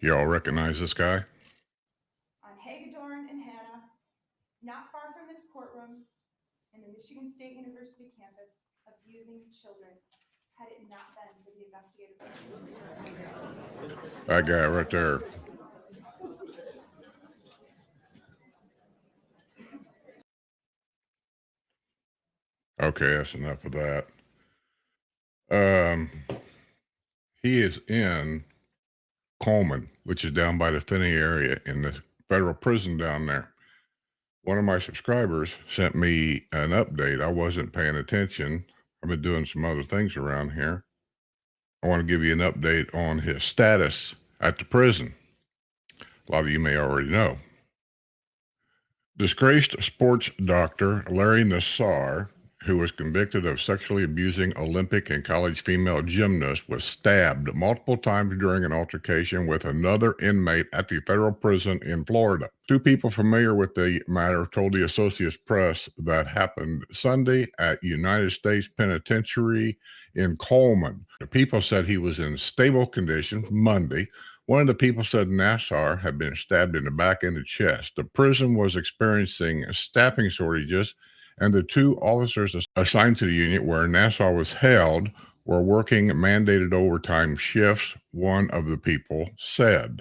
Y'all recognize this guy? On Hagedorn and Hannah, not far from this courtroom, in the Michigan State University campus, abusing children, had it not been for the investigative. That guy right there. Okay, that's enough of that. He is in Coleman, which is down by the Finney area in the federal prison down there. One of my subscribers sent me an update. I wasn't paying attention. I've been doing some other things around here. I want to give you an update on his status at the prison. A lot of you may already know. Disgraced sports doctor Larry Nassar, who was convicted of sexually abusing Olympic and college female gymnasts, was stabbed multiple times during an altercation with another inmate at the federal prison in Florida. Two people familiar with the matter told the Associated Press that happened Sunday at United States Penitentiary in Coleman. The people said he was in stable condition Monday. One of the people said Nassar had been stabbed in the back and the chest. The prison was experiencing staffing shortages, and the two officers assigned to the unit where Nassar was held were working mandated overtime shifts, one of the people said.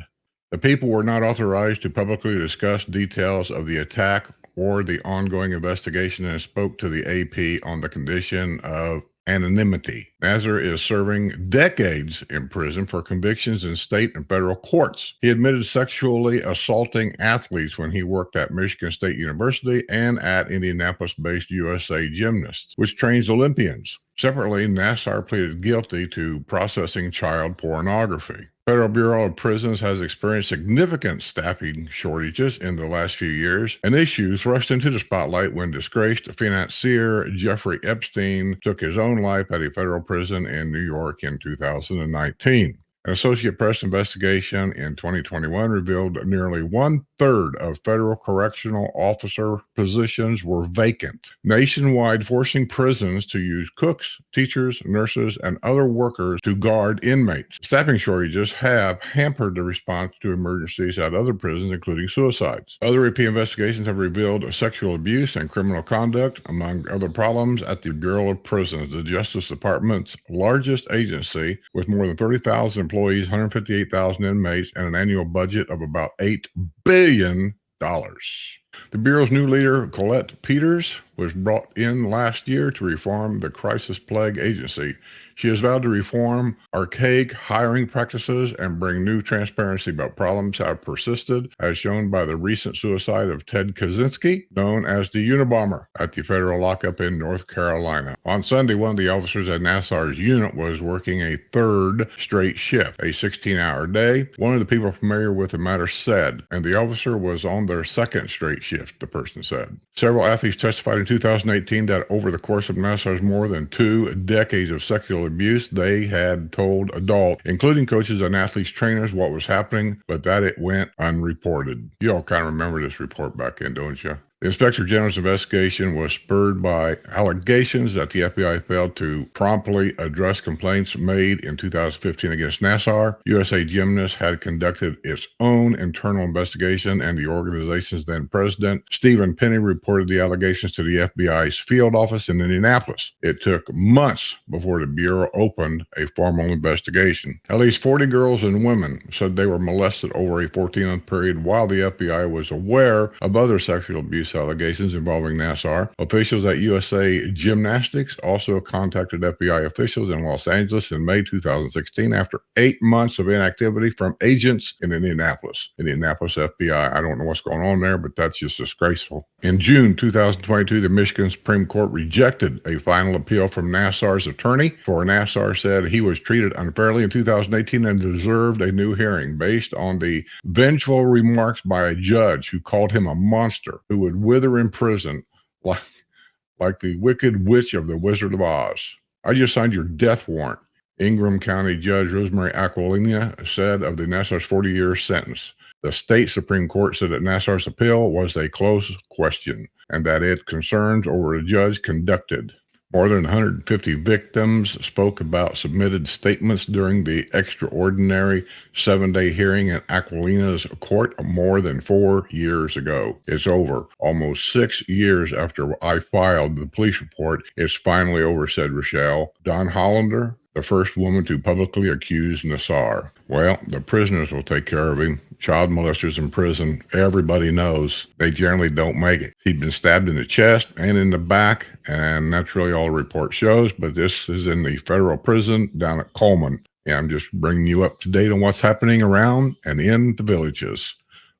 The people were not authorized to publicly discuss details of the attack or the ongoing investigation and spoke to the AP on the condition of anonymity. Nassar is serving decades in prison for convictions in state and federal courts. He admitted sexually assaulting athletes when he worked at Michigan State University and at Indianapolis-based USA Gymnasts, which trains Olympians. Separately, Nassar pleaded guilty to processing child pornography. Federal Bureau of Prisons has experienced significant staffing shortages in the last few years, and issues rushed into the spotlight when disgraced financier Jeffrey Epstein took his own life at a federal prison in New York in 2019. An Associated Press investigation in 2021 revealed nearly one-third of federal correctional officer positions were vacant nationwide, forcing prisons to use cooks, teachers, nurses, and other workers to guard inmates. Staffing shortages have hampered the response to emergencies at other prisons, including suicides. Other repeat investigations have revealed sexual abuse and criminal conduct, among other problems, at the Bureau of Prisons, the Justice Department's largest agency, with more than 30,000 employees, 158,000 inmates, and an annual budget of about $8 billion. The Bureau's new leader, Colette Peters, was brought in last year to reform the crisis-plagued agency. She has vowed to reform archaic hiring practices and bring new transparency, but problems have persisted, as shown by the recent suicide of Ted Kaczynski, known as the Unabomber, at the federal lockup in North Carolina. On Sunday, one of the officers at Nassar's unit was working a third straight shift, a 16-hour day. One of the people familiar with the matter said, and the officer was on their second straight shift, the person said. Several athletes testified in 2018 that over the course of Nassar's more than 2 decades of sexual abuse, they had told adults, including coaches and athletes trainers, what was happening, but that it went unreported. You all kind of remember this report back in, don't you? The Inspector General's investigation was spurred by allegations that the FBI failed to promptly address complaints made in 2015 against Nassar. USA Gymnasts had conducted its own internal investigation, and the organization's then president, Stephen Penny, reported the allegations to the FBI's field office in Indianapolis. It took months before the Bureau opened a formal investigation. At least 40 girls and women said they were molested over a 14-month period, while the FBI was aware of other sexual abuse allegations involving Nassar. Officials at USA Gymnastics also contacted FBI officials in Los Angeles in May 2016 after 8 months of inactivity from agents in Indianapolis. Indianapolis FBI, I don't know what's going on there, but that's just disgraceful. In June 2022, the Michigan Supreme Court rejected a final appeal from Nassar's attorney, for Nassar said he was treated unfairly in 2018 and deserved a new hearing based on the vengeful remarks by a judge who called him a monster who would wither in prison like the wicked witch of the Wizard of Oz. I just signed your death warrant, Ingham County Judge Rosemary Aquilina said of the Nassar's 40-year sentence. The state Supreme Court said that Nassar's appeal was a close question and that it concerns over a judge conducted. More than 150 victims spoke about submitted statements during the extraordinary 7-day hearing in Aquilina's court more than 4 years ago. It's over. Almost 6 years after I filed the police report, it's finally over, said Rochelle. Don Hollander, the first woman to publicly accuse Nassar. Well, the prisoners will take care of him. Child molesters in prison, everybody knows they generally don't make it. He'd been stabbed in the chest and in the back, and that's really all the report shows. But this is in the federal prison down at Coleman. And I'm just bringing you up to date on what's happening around and in the villages.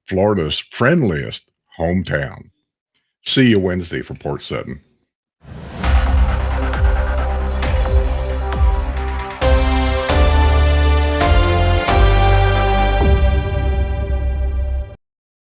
Florida's friendliest hometown. See you Wednesday for Port Sutton.